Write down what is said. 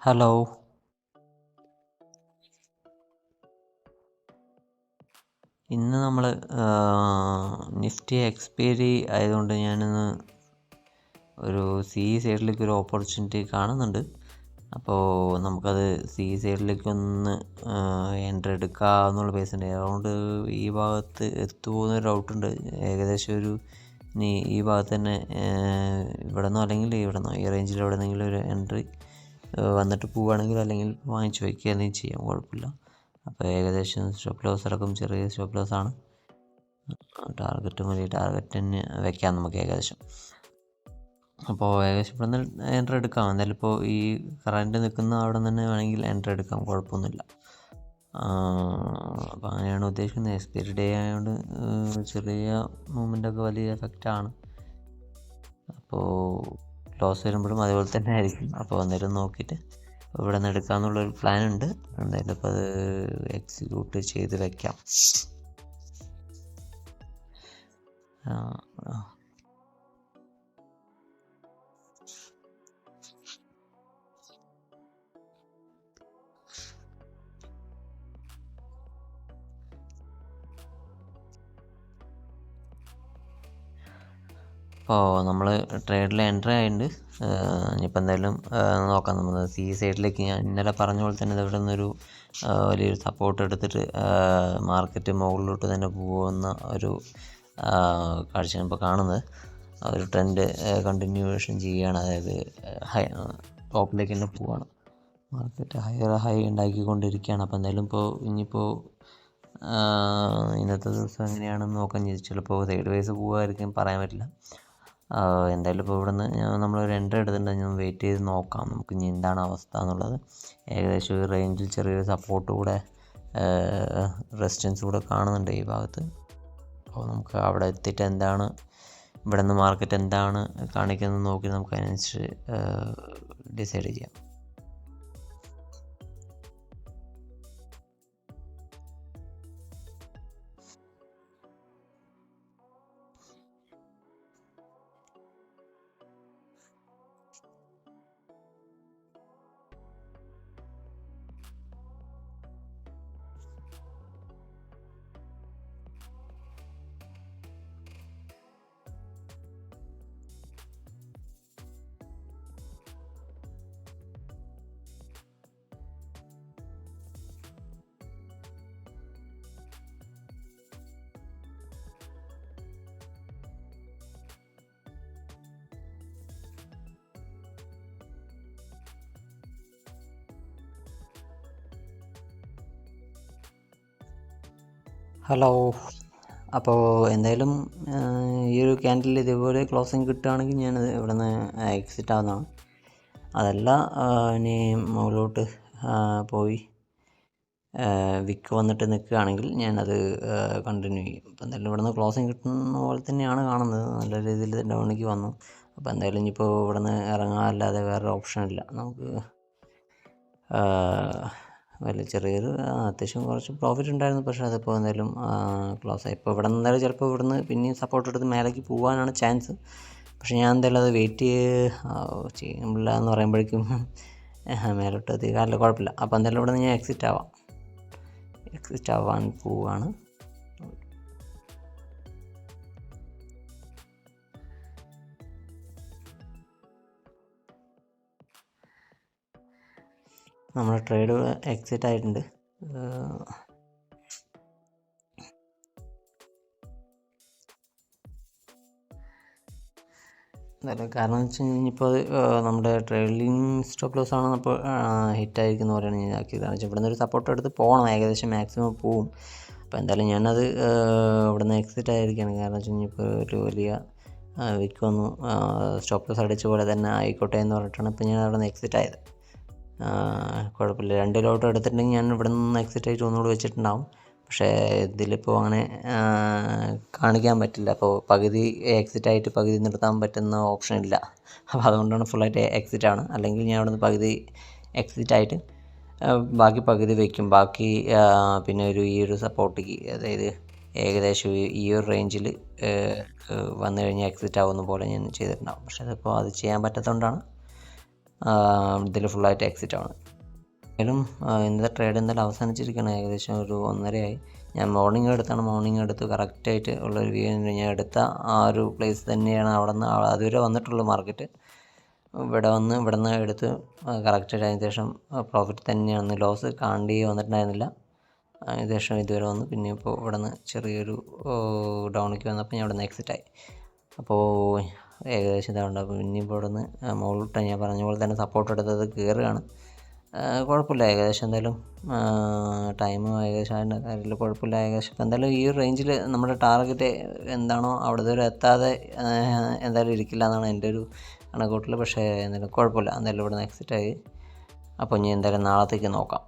Hello. ഇന്ന് നമ്മൾ Nifty expiry ആയതുകൊണ്ട് ഞാനിന്ന് ഒരു സൈഡിലേക്ക് ഒരു ഓപ്പർച്യൂണിറ്റി കാണുന്നുണ്ട്. അപ്പോൾ നമുക്കത് സൈഡിലേക്ക് ഒന്ന് എൻട്രി എടുക്കാമെന്നുള്ള ബേസ് ഉണ്ട്. അതുകൊണ്ട് ഈ ഭാഗത്ത് എത്തുപോകുന്നൊരു ഡൗട്ടുണ്ട്. ഏകദേശം ഒരു ഇനി ഈ ഭാഗത്ത് തന്നെ ഇവിടെ നിന്നോ അല്ലെങ്കിൽ ഇവിടെ നിന്നോ ഈ റേഞ്ചിൽ എവിടെ നിന്നെങ്കിലും ഒരു എൻട്രി വന്നിട്ട് പോവുകയാണെങ്കിൽ അല്ലെങ്കിൽ വാങ്ങിച്ച് വയ്ക്കുക എന്തെങ്കിലും ചെയ്യാം, കുഴപ്പമില്ല. അപ്പോൾ ഏകദേശം സ്റ്റോപ്പ് ലോസ് അടക്കം ചെറിയ സ്റ്റോപ്പ് ലോസ് ആണ്. ടാർഗറ്റ് മതി, ടാർഗറ്റ് തന്നെ വെക്കാം നമുക്ക് ഏകദേശം. അപ്പോൾ ഏകദേശം ഇവിടെ നിന്ന് എൻട്രി എടുക്കാം. എന്തായാലും ഇപ്പോൾ ഈ കറൻറ്റ് നിൽക്കുന്ന അവിടെ തന്നെ വേണമെങ്കിൽ എൻട്രി എടുക്കാം, കുഴപ്പമൊന്നുമില്ല. അപ്പോൾ അങ്ങനെയാണ് ഉദ്ദേശിക്കുന്നത്. എക്സ്പയറി ഡേ ആയതുകൊണ്ട് ചെറിയ മൂവ്മെൻ്റൊക്കെ വലിയ എഫക്റ്റാണ്. അപ്പോൾ ലോസ് വരുമ്പോഴും അതേപോലെ തന്നെ ആയിരിക്കും. അപ്പോൾ അന്നേരം നോക്കിയിട്ട് ഇവിടെ നിന്ന് എടുക്കാമെന്നുള്ളൊരു പ്ലാൻ ഉണ്ട്. എന്തായാലും ഇപ്പോൾ അത് എക്സിക്യൂട്ട് ചെയ്ത് വയ്ക്കാം. അപ്പോൾ നമ്മൾ ട്രേഡിൽ എൻട്രി ആയിട്ടുണ്ട്. ഇനിയിപ്പോൾ എന്തായാലും നോക്കാം. നമ്മൾ സൈഡിലേക്ക് ഞാൻ ഇന്നലെ പറഞ്ഞ പോലെ തന്നെ ഇവിടെ നിന്നൊരു വലിയൊരു സപ്പോർട്ട് എടുത്തിട്ട് മാർക്കറ്റ് മുകളിലോട്ട് തന്നെ പോകുന്ന ഒരു കാഴ്ചയാണ് ഇപ്പോൾ കാണുന്നത്. ഒരു ട്രെൻഡ് കണ്ടിന്യൂവേഷൻ ചെയ്യുകയാണ്. അതായത് ടോപ്പിലേക്ക് തന്നെ പോവുകയാണ്. മാർക്കറ്റ് ഹൈ ഉണ്ടാക്കിക്കൊണ്ടിരിക്കുകയാണ്. അപ്പോൾ എന്തായാലും ഇനിയിപ്പോൾ ഇന്നത്തെ ദിവസം എങ്ങനെയാണെന്ന് നോക്കാൻ ചിലപ്പോൾ സൈഡ് വൈസ് പോകുമായിരിക്കും, പറയാൻ പറ്റില്ല. എന്തായാലും ഇപ്പോൾ ഇവിടെ നിന്ന് നമ്മളൊരു എൻട്രി എടുത്തിട്ടുണ്ട്. ഞാൻ വെയിറ്റ് ചെയ്ത് നോക്കാം നമുക്ക് ഇനി എന്താണ് അവസ്ഥ എന്നുള്ളത്. ഏകദേശം ഒരു റേഞ്ചിൽ ചെറിയൊരു സപ്പോർട്ട് കൂടെ റെസിസ്റ്റൻസ് കൂടെ കാണുന്നുണ്ട് ഈ ഭാഗത്ത്. അപ്പോൾ നമുക്ക് അവിടെ എത്തിയിട്ട് എന്താണ് ഇവിടെ നിന്ന് മാർക്കറ്റ് എന്താണ് കാണിക്കുന്നത് നോക്കി നമുക്ക് അതിനനുസരിച്ച് ഡിസൈഡ് ചെയ്യാം. ഹലോ. അപ്പോൾ എന്തായാലും ഈ ഒരു ക്യാൻഡിൽ ഇതേപോലെ ക്ലോസിങ് കിട്ടുകയാണെങ്കിൽ ഞാനത് ഇവിടെ നിന്ന് എക്സിറ്റ് ആവുന്നതാണ്. അതല്ല ഇനി മുകളിലോട്ട് പോയി വിക്ക് വന്നിട്ട് നിൽക്കുകയാണെങ്കിൽ ഞാനത് കണ്ടിന്യൂ ചെയ്യും. അപ്പോൾ എന്തായാലും ഇവിടെ നിന്ന് ക്ലോസിങ് കിട്ടുന്ന പോലെ തന്നെയാണ് കാണുന്നത്. നല്ല രീതിയിൽ ഡൗണിലേക്ക് വന്നു. അപ്പോൾ എന്തായാലും ഇനിയിപ്പോൾ ഇവിടെ നിന്ന് ഇറങ്ങാനല്ലാതെ വേറെ ഓപ്ഷൻ ഇല്ല നമുക്ക്. വലിയ ചെറിയൊരു അത്യാവശ്യം കുറച്ച് പ്രോഫിറ്റ് ഉണ്ടായിരുന്നു, പക്ഷേ അതിപ്പോൾ എന്തായാലും ക്ലോസ് ആയി. ഇപ്പോൾ ഇവിടെ നിന്ന് ചിലപ്പോൾ ഇവിടെ നിന്ന് പിന്നെയും സപ്പോർട്ട് എടുത്ത് മേലേക്ക് പോകാനാണ് ചാൻസ്. പക്ഷേ ഞാൻ എന്തായാലും അത് വെയിറ്റ് ചെയ്യുന്നില്ല എന്ന് പറയുമ്പോഴേക്കും മേലോട്ട് എത്തിക്കാറില്ല, കുഴപ്പമില്ല. അപ്പോൾ എന്തായാലും ഇവിടെ നിന്ന് ഞാൻ എക്സിറ്റ് ആവാൻ പോവുകയാണ്. നമ്മുടെ ട്രേഡ് എക്സിറ്റ് ആയിട്ടുണ്ട്. എന്തായാലും കാരണം എന്ന് വെച്ച് കഴിഞ്ഞാൽ ഇപ്പോൾ നമ്മുടെ ട്രെയിലിംഗ് സ്റ്റോപ്പ് ലോസ് ആണ് അപ്പോൾ ഹിറ്റായിരിക്കുന്ന പോലെയാണ് ഞാൻ ആക്കിയത്. കാരണം വെച്ചാൽ ഇവിടെ നിന്ന് ഒരു സപ്പോർട്ട് എടുത്ത് പോകണം, ഏകദേശം മാക്സിമം പോവും. അപ്പോൾ എന്തായാലും ഞാനത് ഇവിടെ നിന്ന് എക്സിറ്റ് ആയിരിക്കുകയാണ്. കാരണം വെച്ച് കഴിഞ്ഞാൽ ഇപ്പോൾ ഒരു വലിയ വിക്ക് വന്നു, സ്റ്റോപ്പ് ലോസ് അടിച്ച പോലെ തന്നെ ആയിക്കോട്ടെ എന്ന് പറഞ്ഞിട്ടാണ് ഇപ്പോൾ ഞാൻ അവിടെ നിന്ന് എക്സിറ്റ് ആയത്. കുഴപ്പമില്ല, 2 ലോട്ട് എടുത്തിട്ടുണ്ടെങ്കിൽ ഞാൻ ഇവിടെ നിന്ന് എക്സിറ്റ് ആയിട്ട് ഒന്നുകൂടി വെച്ചിട്ടുണ്ടാവും. പക്ഷേ ഇതിലിപ്പോൾ അങ്ങനെ കാണിക്കാൻ പറ്റില്ല. അപ്പോൾ പകുതി എക്സിറ്റ് ആയിട്ട് പകുതി നിർത്താൻ പറ്റുന്ന ഓപ്ഷൻ ഇല്ല. അപ്പോൾ അതുകൊണ്ടാണ് ഫുള്ളായിട്ട് എക്സിറ്റ് ആണ്. അല്ലെങ്കിൽ ഞാൻ അവിടെ നിന്ന് പകുതി എക്സിറ്റ് ആയിട്ട് ബാക്കി പകുതി വയ്ക്കും. ബാക്കി പിന്നെ ഈ ഒരു സപ്പോർട്ടിക്ക്, അതായത് ഏകദേശം ഈ ഒരു റേഞ്ചിൽ വന്നു കഴിഞ്ഞാൽ എക്സിറ്റ് ആവുന്ന പോലെ ഞാൻ ചെയ്തിട്ടുണ്ടാവും. പക്ഷേ അതിപ്പോൾ അത് ചെയ്യാൻ പറ്റാത്തതുകൊണ്ടാണ് ഇതിൽ ഫുള്ളായിട്ട് എക്സിറ്റ് ആണ്. എന്തായാലും ഇന്നത്തെ ട്രേഡ് എന്തായാലും അവസാനിച്ചിരിക്കുകയാണ്. ഏകദേശം ഒരു 1:30 ഞാൻ മോർണിംഗ് എടുത്ത് കറക്റ്റായിട്ട് ഉള്ളൊരു വ്യൂ ഞാൻ എടുത്ത ആ ഒരു പ്ലേസ് തന്നെയാണ് അവിടെ നിന്ന് അതുവരെ വന്നിട്ടുള്ളൂ മാർക്കറ്റ്. ഇവിടുന്ന് എടുത്ത് കറക്റ്റായിട്ട് അതിന് ശേഷം പ്രോഫിറ്റ് തന്നെയാണ്. ലോസ് കാണേണ്ടി വന്നിട്ടുണ്ടായിരുന്നില്ല. ഏകദേശം ഇതുവരെ വന്നു. പിന്നെ ഇപ്പോൾ ഇവിടെ നിന്ന് ചെറിയൊരു ഡൗണിലേക്ക് വന്നപ്പോൾ ഞാൻ ഇവിടെ നിന്ന് എക്സിറ്റായി. അപ്പോൾ ഏകദേശം ഇതാണ്ട്. അപ്പോൾ ഇനിയിപ്പോൾ ഇവിടെ നിന്ന് മുകളിലോട്ട് ഞാൻ പറഞ്ഞ പോലെ തന്നെ സപ്പോർട്ട് എടുത്തത് കയറുകയാണ്. കുഴപ്പമില്ല. ഏകദേശം എന്തായാലും ടൈമും ഏകദേശം അതിൻ്റെ കാര്യത്തിൽ കുഴപ്പമില്ല. ഏകദേശം ഇപ്പോൾ എന്തായാലും ഈ ഒരു റേഞ്ചിൽ നമ്മുടെ ടാർഗറ്റ് എന്താണോ അവിടെ വരെ എത്താതെ എന്തായാലും ഇരിക്കില്ല എന്നാണ് എൻ്റെ ഒരു കണക്കൂട്ടൽ. പക്ഷേ എന്തായാലും കുഴപ്പമില്ല. എന്തായാലും ഇവിടെ നിന്ന് എക്സിറ്റായി. അപ്പോൾ ഇനി എന്തായാലും നാളത്തേക്ക് നോക്കാം.